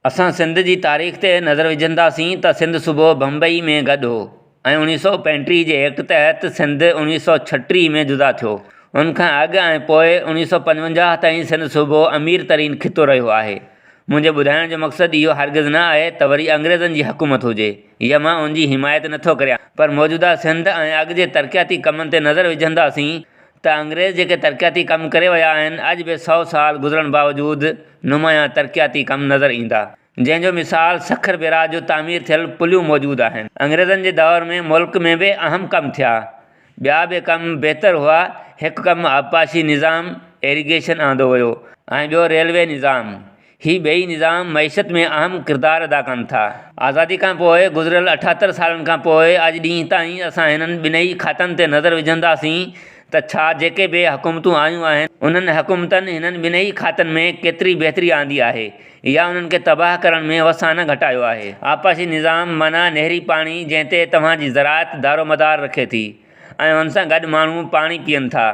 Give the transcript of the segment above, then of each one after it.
असां सिंध जी तारीख़ ते नज़र विझंदासीं त सिंध सूबो बम्बई में गॾु हो ऐं 1935 जे एक्ट तहत सिंध 1936 में जुदा थियो। उनखां अॻु ऐं पोइ 1955 ताईं सिंध सूबो अमीर तरीन खितो रहियो आहे। मुंहिंजे ॿुधाइण जो मक़सदु इहो हरगिज़ न आहे त वरी अंग्रेज़नि जी हुकूमत हुजे, हीअ मां उनजी हिमायत नथो करियां, पर मौजूदा सिंध ऐं अॻु जे तरक़ियाती कमनि ते नज़र विझंदासीं त अंग्रेज़ जेके तरक़ियाती कम करे विया आहिनि, अॼु बि 100 साल गुज़रण बावजूदु नुमाया तरक़ियाती कम नज़र ईंदा, जंहिंजो मिसाल सखर बेराज जो तामीर थियल पुलियूं मौजूदु आहिनि। अंग्रेज़नि जे दौर में मुल्क में बि अहम कम थिया, ॿिया बि कम बहितर हुआ। हिकु कमु आबपाशी निज़ाम इरिगेशन आंदो वियो ऐं ॿियो रेलवे निज़ाम। ही ॿई निज़ाम मईशत में अहम किरदारु अदा कनि था। आज़ादी खां पोइ गुज़िरियल 78 सालनि खां पोइ अॼु ॾींहं ताईं असां हिननि ॿिन्ही खातनि ते नज़र विझंदासीं त छा जेके बि हुकूमतूं आयूं आहिनि उन्हनि हुकूमतनि हिननि ॿिन्ही खातनि में केतिरी बहितरी आंदी आहे या उन्हनि खे तबाह करण में वसा न घटायो आहे। आबपाशी निज़ाम माना नहरी पाणी जंहिं ते तव्हांजी ज़राअत दारोमदार रखे थी ऐं हुन सां गॾु माण्हू पाणी पीअनि था।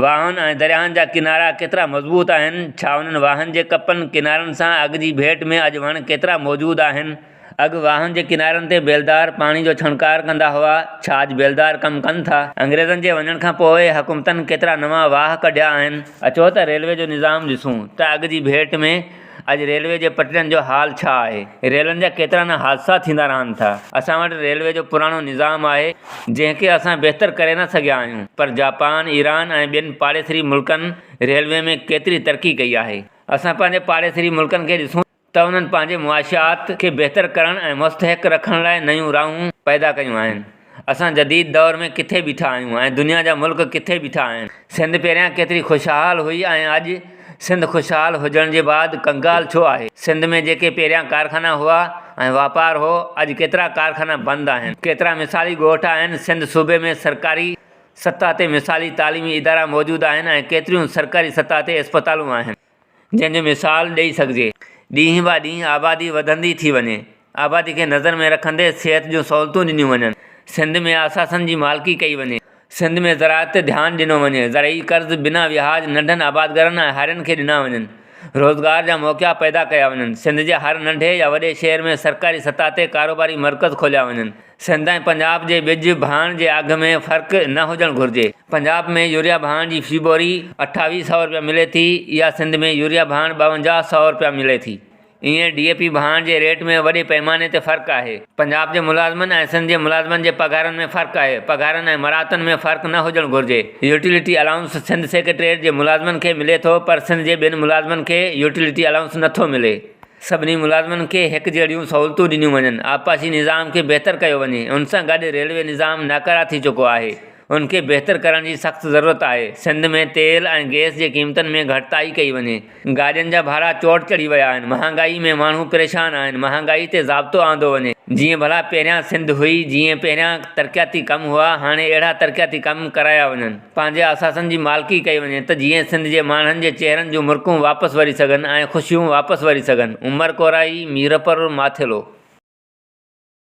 वाहन ऐं दरियाहनि जा किनारा केतिरा मज़बूत आहिनि, छा उन्हनि वाहन जे कपनि किनारनि सां अॻु जी भेट में अॼु वण केतिरा मौजूदु आहिनि। अॻु वाहन जे किनारनि ते बेलदार पाणी जो छणकार कंदा हुआ, छा अॼु बेलदार कमु कनि था। अंग्रेज़नि जे वञण खां पोइ हुकूमतनि केतिरा नवां वाह कढिया आहिनि। अचो त रेलवे जो निज़ाम ॾिसूं त अॻु जी भेट में अॼु रेलवे जे पटरियुनि जो हाल छा आहे। रेलनि जा केतिरा न हादसा थींदा रहनि था। असां वटि रेलवे जो पुराणो निज़ाम आहे जंहिंखे असां बहितर करे न सघिया आहियूं, पर जापान, ईरान ऐं ॿियनि पाड़ेसरी मुल्कनि रेलवे में केतिरी तरक़ी कई आहे। असां पंहिंजे पाड़ेसरी मुल्कनि खे ॾिसूं त उन्हनि पंहिंजे मुआशियात खे बहितर करण ऐं मुस्तहक रखण लाइ नयूं राहूं पैदा कयूं आहिनि। असां जदीद दौर में किथे बीठा आहियूं ऐं दुनिया जा मुल्क किथे बीठा आहिनि। सिंध पहिरियां केतिरी ख़ुशहाल हुई ऐं अॼु सिंध ख़ुशहाल हुजण जे बाद कंगाल छो आहे। सिंध में जेके पहिरियां कारखाना हुआ ऐं वापार हो, अॼु केतिरा कारखाना बंदि आहिनि। केतिरा मिसाली ॻोठ आहिनि। सिंध सूबे में सरकारी सतह ते मिसाली तालीमी इदारा मौजूदु आहिनि ऐं केतिरियूं सरकारी सतह ते अस्पतालूं आहिनि जंहिंजो मिसाल ॾेई सघिजे। ॾींहुं ब ॾींहुं आबादी वधंदी थी वञे। आबादी खे नज़र में रखंदे सिहत जूं सहूलियतूं ॾिनियूं वञनि। सिंध में असासनि जी मालिकी कई वञे। सिंध में ज़राअत ते ध्यानु ॾिनो वञे। ज़रई कर्ज़ बिना विहाज नंढनि आबादगारनि ऐं हारियुनि खे ॾिना वञनि। रोज़गार जा मौक़ा पैदा कया वञनि। सिंध जे हर नंढे या वॾे शहर में सरकारी सतह ते कारोबारी मर्कज़ खोलिया वञनि। सिंध ऐं पंजाब जे ॿिज भाण जे अघ में फ़र्क़ु न हुजणु घुरिजे। पंजाब में यूरिया भाण जी फी बोरी 2800 रुपया मिले थी, या सिंध में यूरिया भाण 5200 रुपया मिले थी। ईअं DAP भाण जे रेट में वॾे पैमाने ते फ़र्क़ु आहे। पंजाब जे मुलाज़िमनि ऐं सिंध जे मुलाज़िमनि जे पघारनि में फ़र्क़ु आहे। पघारनि ऐं मरातनि में फ़र्क़ु न हुजणु घुरिजे। यूटिलिटी अलाउंस सिंध सेक्रेटेरिएट जे मुलाज़िमनि खे मिले थो, पर सिंध जे ॿियनि मुलाज़िमनि खे यूटिलिटी अलाउंस नथो मिले। सभिनी मुलाज़िमनि खे हिकु जहिड़ियूं सहूलियतूं ॾिनियूं वञनि। आबपाशी निज़ाम खे बहितर कयो वञे। उन सां गॾु रेलवे निज़ाम नाकारा थी चुको आहे। उनखे बहितर करण जी सख़्तु ज़रूरत आहे। सिंध में तेल ऐं गैस जे क़ीमतनि में घटिताई कई वञे। गाॾियुनि जा भाड़ा चोट चढ़ी विया आहिनि। महांगाई में माण्हू परेशान आहिनि। महांगाई ते ज़ाब्तो आंदो वञे। जीअं भला पहिरियां सिंध हुई, जीअं पहिरियां तरक़ियाती कम हुआ, हाणे अहिड़ा तरक़ियाती कम कराया वञनि। पंहिंजे असासनि जी मालिकी कई वञे त जीअं सिंध जे माण्हुनि जे चेहरनि जूं मुर्कूं वापसि वरी सघनि ऐं ख़ुशियूं वापसि वरी सघनि। उमर कोराई, मीरपुर, माथेलो।